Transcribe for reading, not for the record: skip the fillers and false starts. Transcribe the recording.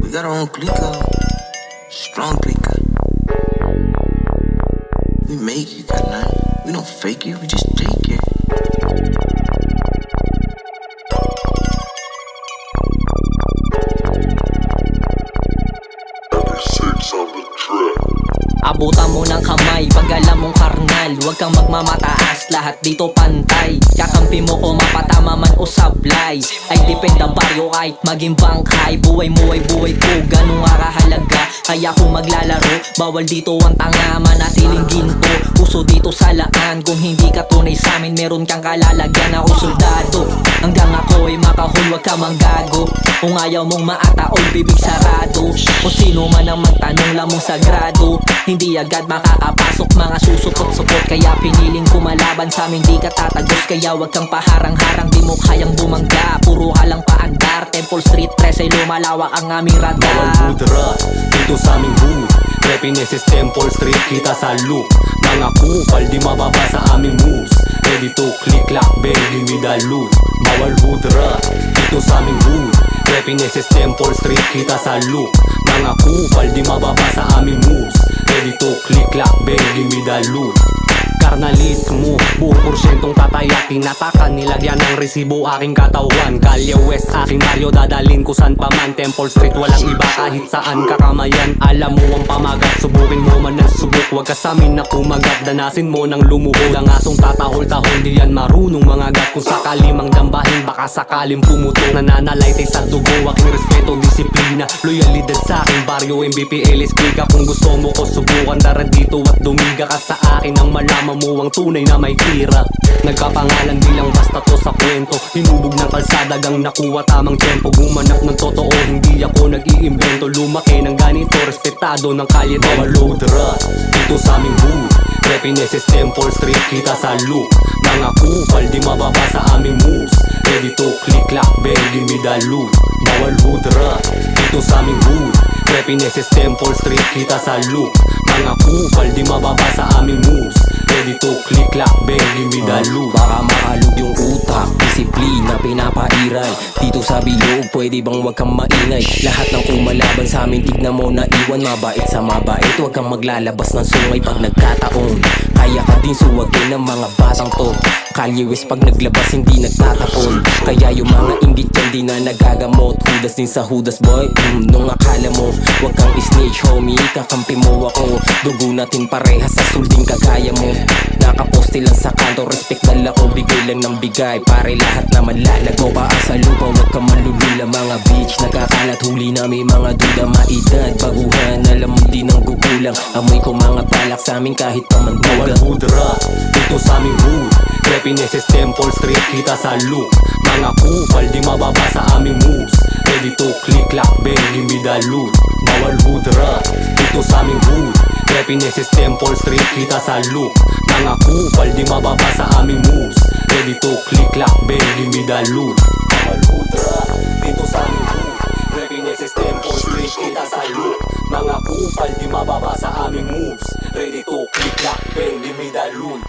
We got our own clicker, strong clicker. We make it, carnal. We don't fake it, we just take it. Abutan mo ng kamay pag alam mong karnal. Huwag kang magmamataas, lahat dito pantay. Kakampi mo ko mapatama man o sablay. Ay dependa baryo kahit maging bangkay. Buhay mo ay buhay ko, ganun nga kahalaga. Kaya kung maglalaro, bawal dito ang tanga. Manatiling ginto, uso dito sa laan. Kung hindi ka tunay sa amin, meron kang kalalagyan. Ako soldado, hanggang ako ay makahul, huwag ka manggago. Kung ayaw mong maataol, bibig sarado. Kung sino man ang magtanong, lamong sagrado. Hindi agad makakapasok, mga susupot-supot. Kaya piniling kumalaban sa amin, di ka tatagos. Kaya wag kang paharang-harang, di mo kayang bumangga. Puro halang paandar, Temple Street 13 ay lumalawak ang aming radar. Bawal mudra, dito sa aming hood. Repineses Temple Street, kita sa loop. Mga kupal, di mababa sa aming moves. Ready to click, clack, bang, give me the loot. Bawal mudra, dito sa aming hood. Repineses Temple Street, kita sa loop. Mga kupal, di mababa sa aming moves. Ready to click, clack, bang, give me the loot. Karnalismo, buong porsyentong tatayak. Tinatakan, nilagyan ng resibo aking katawan. Kalye West, aking baryo, dadalin ko san pa man. Temple Street, walang iba kahit saan kakamayan. Alam mo ang pamagat, subukin mo man ng subok. Huwag ka sa amin na kumagat, danasin mo ng lumuhod. Ang asong tatahol-tahol, di yan marunong mga gat. Kung sakali mang dambahin, baka sakaling pumuto. Nananalaytay sa dugo, aking respeto, disiplina. Loyalidad sa aking baryo, MVP, LS, klika. Kung gusto mo ko subukan, tara dito at dumiga ka sa akin. Ang malaman mo ang tunay na may tira. Nagkapangalan bilang basta to sa kwento. Hinubog ng kalsada gang nakuha tamang tempo. Gumanap ng totoo, hindi ako nag-iimbento. Lumaki ng ganito, respetado ng kalye. Bawal loadra, dito sa aming hood. Repineses Temple Street, kita sa loop. Mga kupal, di mababa sa aming moves. Ready to click, clack, bang, give me the loot. Bawal loadra, dito sa aming hood. Repineses Temple Street, kita sa loop. Mga kupal, di mababa sa aming moves. Ready to click, clack, bang, give me the loot. Baka makalog yung utak, disiplina pinapairal. Dito sa bilog, pwede bang wag kang maingay. Lahat ng kumalaban sa amin, tignan mo na iwan. Mabait sa mabait, wag kang maglalabas ng sungay pag nagkataon. Kaya ka din suwagin ng mga batang to. Kalye West pag naglabas, hindi nagtatapon. Kaya yung mga inggit yan di na nagagamot. Hudas din sa hudas boy, nung akala mo wag kang snitch homie, kakampi mo ako. Dugo natin parehas sa sulding kagaya mo. Nakaposte lang sa kanto, respect na ako. Bigay lang ng bigay, pare lahat naman lalago. Paa sa lupa, wag kang malulula mga bitch. Nagkakalat huli na may mga duda. Maedad, baguhan, alam mo di nang gugulang. Amoy ko mga balak sa amin kahit pamanduga. Bawal mudra, dito sa aming hood. Repineses Temple Street, kita sa loop. Mga kupal, di mababa sa aming moves. Ready to click, clack, bang, give me the loot. Bawal mudra, dito sa aming hood. Repineses Temple Street, kita sa loop. Mga kupal, di mababa sa aming moves. Ready to click, clack, bang, give me the loot. Bawal mudra, dito sa aming hood. Repineses Temple Street, kita sa loop. Mga kupal, di mababa sa aming moves. Ready to click, clack, bang, give me the loot.